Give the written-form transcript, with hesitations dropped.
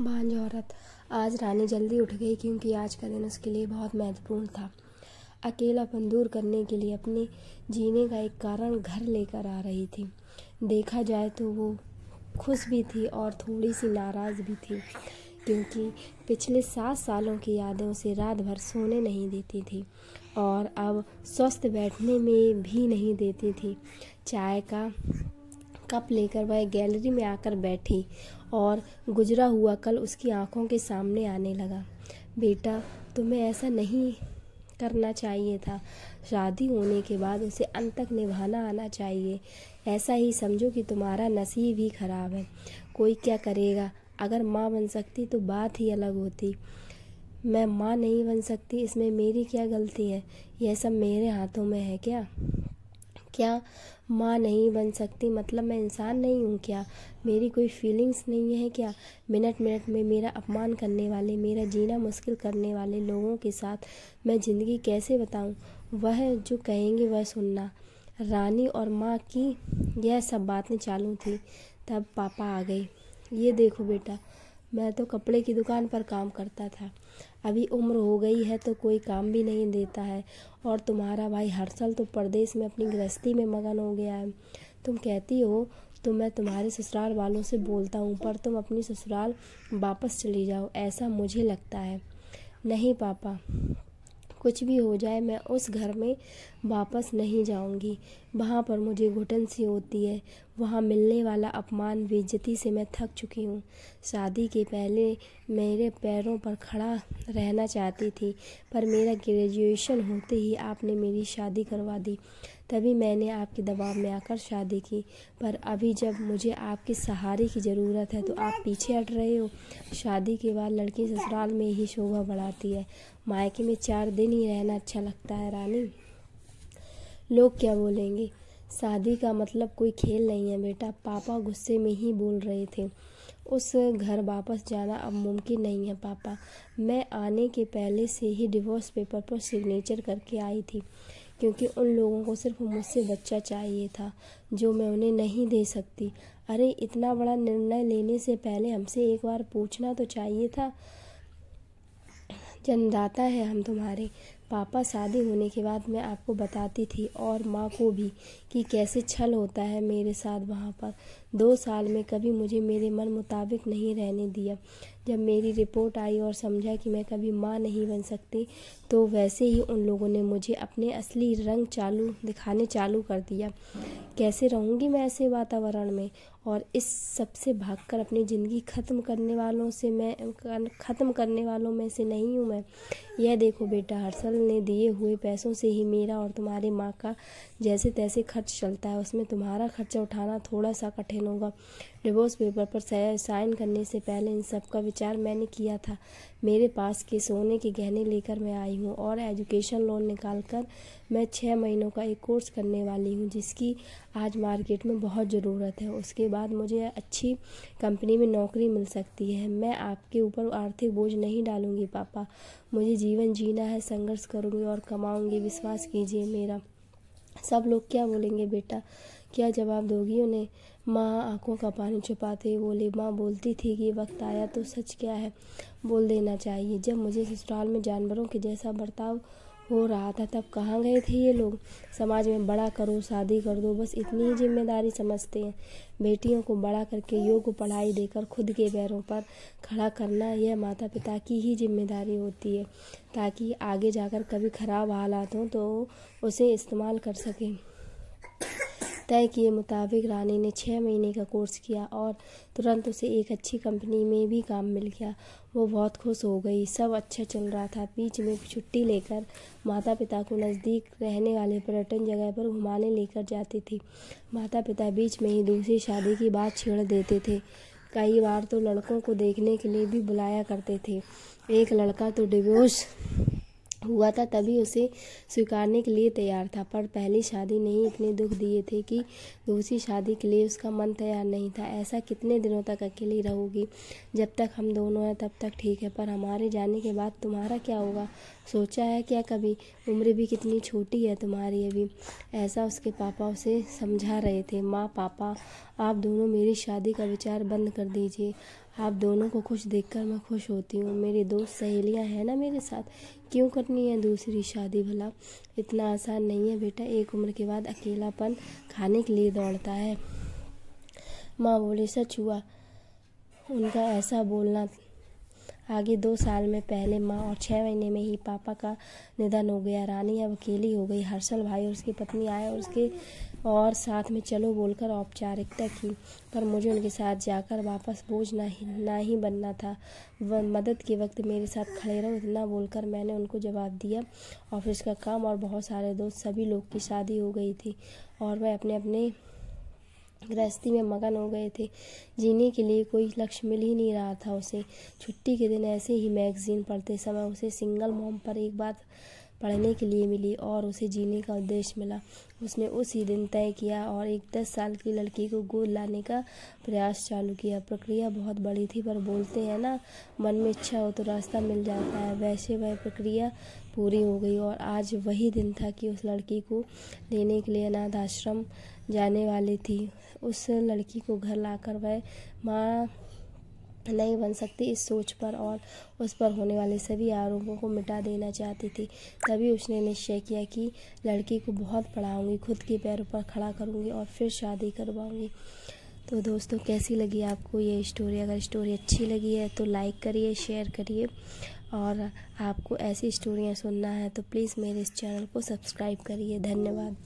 बांझ औरत। आज रानी जल्दी उठ गई क्योंकि आज का दिन उसके लिए बहुत महत्वपूर्ण था। अकेलापन दूर करने के लिए अपने जीने का एक कारण घर लेकर आ रही थी। देखा जाए तो वो खुश भी थी और थोड़ी सी नाराज़ भी थी, क्योंकि पिछले 7 सालों की यादें उसे रात भर सोने नहीं देती थी और अब स्वस्थ बैठने में भी नहीं देती थी। चाय का कप लेकर वह गैलरी में आकर बैठी और गुजरा हुआ कल उसकी आंखों के सामने आने लगा। बेटा, तुम्हें ऐसा नहीं करना चाहिए था। शादी होने के बाद उसे अंत तक निभाना आना चाहिए। ऐसा ही समझो कि तुम्हारा नसीब ही खराब है। कोई क्या करेगा, अगर माँ बन सकती तो बात ही अलग होती। मैं माँ नहीं बन सकती, इसमें मेरी क्या गलती है? यह सब मेरे हाथों में है क्या? क्या माँ नहीं बन सकती मतलब मैं इंसान नहीं हूँ क्या? मेरी कोई फीलिंग्स नहीं है क्या? मिनट मिनट में मेरा अपमान करने वाले, मेरा जीना मुश्किल करने वाले लोगों के साथ मैं ज़िंदगी कैसे बताऊँ? वह जो कहेंगे वह सुनना। रानी और माँ की यह सब बातें चालू थी, तब पापा आ गए। ये देखो बेटा, मैं तो कपड़े की दुकान पर काम करता था। अभी उम्र हो गई है तो कोई काम भी नहीं देता है, और तुम्हारा भाई हर्षल तो परदेश में अपनी गृहस्थी में मगन हो गया है। तुम कहती हो तो मैं तुम्हारे ससुराल वालों से बोलता हूँ, पर तुम अपनी ससुराल वापस चली जाओ, ऐसा मुझे लगता है। नहीं पापा, कुछ भी हो जाए मैं उस घर में वापस नहीं जाऊंगी। वहाँ पर मुझे घुटन सी होती है। वहाँ मिलने वाला अपमान, बेइज्जती से मैं थक चुकी हूँ। शादी के पहले मेरे पैरों पर खड़ा रहना चाहती थी, पर मेरा ग्रेजुएशन होते ही आपने मेरी शादी करवा दी। तभी मैंने आपके दबाव में आकर शादी की, पर अभी जब मुझे आपके सहारे की ज़रूरत है तो आप पीछे हट रहे हो। शादी के बाद लड़की ससुराल में ही शोभा बढ़ाती है, मायके में 4 दिन ही रहना अच्छा लगता है। रानी, लोग क्या बोलेंगे? शादी का मतलब कोई खेल नहीं है बेटा। पापा गुस्से में ही बोल रहे थे। उस घर वापस जाना अब मुमकिन नहीं है पापा। मैं आने के पहले से ही डिवोर्स पेपर पर सिग्नेचर करके आई थी, क्योंकि उन लोगों को सिर्फ मुझसे बच्चा चाहिए था, जो मैं उन्हें नहीं दे सकती। अरे, इतना बड़ा निर्णय लेने से पहले हमसे एक बार पूछना तो चाहिए था। जन्मदाता है हम तुम्हारे। पापा, शादी होने के बाद मैं आपको बताती थी और माँ को भी कि कैसे छल होता है मेरे साथ वहाँ पर। 2 साल में कभी मुझे मेरे मन मुताबिक नहीं रहने दिया। जब मेरी रिपोर्ट आई और समझा कि मैं कभी माँ नहीं बन सकती, तो वैसे ही उन लोगों ने मुझे अपने असली रंग दिखाने चालू कर दिया। कैसे रहूँगी मैं ऐसे वातावरण में? और इस सब से भागकर अपनी ज़िंदगी ख़त्म करने वालों में से नहीं हूँ मैं। यह देखो बेटा, हर्षल ने दिए हुए पैसों से ही मेरा और तुम्हारी माँ का जैसे तैसे खर्च चलता है। उसमें तुम्हारा खर्चा उठाना थोड़ा सा कठिन होगा। डिवोर्स पेपर पर साइन करने से पहले इन सब का विचार मैंने किया था। मेरे पास के सोने के गहने लेकर मैं आई हूँ और एजुकेशन लोन निकालकर मैं 6 महीनों का एक कोर्स करने वाली हूँ, जिसकी आज मार्केट में बहुत ज़रूरत है। उसके बाद मुझे अच्छी कंपनी में नौकरी मिल सकती है। मैं आपके ऊपर आर्थिक बोझ नहीं डालूंगी पापा। मुझे जीवन जीना है, संघर्ष करूंगी और कमाऊंगी, विश्वास कीजिए मेरा। सब लोग क्या बोलेंगे बेटा? क्या जवाब दोगी उन्हें? माँ आंखों का पानी छुपाते हुए बोली। माँ बोलती थी कि वक्त आया तो सच क्या है बोल देना चाहिए। जब मुझे ससुराल में जानवरों के जैसा बर्ताव हो रहा था, तब कहाँ गए थे ये लोग? समाज में बड़ा करो, शादी कर दो, बस इतनी ही जिम्मेदारी समझते हैं। बेटियों को बड़ा करके योग्य पढ़ाई देकर खुद के पैरों पर खड़ा करना, यह माता पिता की ही जिम्मेदारी होती है, ताकि आगे जाकर कभी खराब हालात हों तो उसे इस्तेमाल कर सकें। तय किए मुताबिक रानी ने 6 महीने का कोर्स किया और तुरंत उसे एक अच्छी कंपनी में भी काम मिल गया। वो बहुत खुश हो गई। सब अच्छा चल रहा था। बीच में छुट्टी लेकर माता पिता को नज़दीक रहने वाले पर्यटन जगह पर घुमाने लेकर जाती थी। माता पिता बीच में ही दूसरी शादी की बात छेड़ देते थे। कई बार तो लड़कों को देखने के लिए भी बुलाया करते थे। एक लड़का तो डिवोर्स हुआ था, तभी उसे स्वीकारने के लिए तैयार था, पर पहली शादी ने ही इतने दुख दिए थे कि दूसरी शादी के लिए उसका मन तैयार नहीं था। ऐसा कितने दिनों तक अकेली रहोगी? जब तक हम दोनों हैं तब तक ठीक है, पर हमारे जाने के बाद तुम्हारा क्या होगा? सोचा है क्या कभी? उम्र भी कितनी छोटी है तुम्हारी अभी। ऐसा उसके पापा उसे समझा रहे थे। माँ, पापा, आप दोनों मेरी शादी का विचार बंद कर दीजिए। आप दोनों को खुश देखकर मैं खुश होती हूँ। मेरी दोस्त सहेलियाँ हैं ना मेरे साथ, क्यों करनी है दूसरी शादी भला? इतना आसान नहीं है बेटा, एक उम्र के बाद अकेलापन खाने के लिए दौड़ता है। माँ बोली, सच हुआ उनका ऐसा बोलना। आगे 2 साल में पहले माँ और 6 महीने में ही पापा का निधन हो गया। रानी अब अकेली हो गई। हर्षल भाई और उसकी पत्नी आए और साथ में चलो बोलकर औपचारिकता की, पर मुझे उनके साथ जाकर वापस बोझ ना ही बनना था। वह मदद के वक्त मेरे साथ खड़े रहो, इतना बोलकर मैंने उनको जवाब दिया। ऑफिस का काम और बहुत सारे दोस्त, सभी लोग की शादी हो गई थी और वह अपने अपने गृहस्थी में मगन हो गए थे। जीने के लिए कोई लक्ष्य मिल ही नहीं रहा था उसे। छुट्टी के दिन ऐसे ही मैगजीन पढ़ते समय उसे सिंगल मॉम पर एक बात पढ़ने के लिए मिली और उसे जीने का उद्देश्य मिला। उसने उसी दिन तय किया और एक 10 साल की लड़की को गोद लाने का प्रयास चालू किया। प्रक्रिया बहुत बड़ी थी, पर बोलते हैं ना, मन में इच्छा हो तो रास्ता मिल जाता है। वैसे वह प्रक्रिया पूरी हो गई और आज वही दिन था कि उस लड़की को लेने के लिए अनाथ आश्रम जाने वाली थी। उस लड़की को घर लाकर वह माँ नहीं बन सकती, इस सोच पर और उस पर होने वाले सभी आरोपों को मिटा देना चाहती थी। तभी उसने निश्चय किया कि लड़की को बहुत पढ़ाऊंगी, खुद के पैरों पर खड़ा करूंगी और फिर शादी करवाऊंगी। तो दोस्तों, कैसी लगी आपको ये स्टोरी? अगर स्टोरी अच्छी लगी है तो लाइक करिए, शेयर करिए, और आपको ऐसी स्टोरियाँ सुनना है तो प्लीज़ मेरे इस चैनल को सब्सक्राइब करिए। धन्यवाद।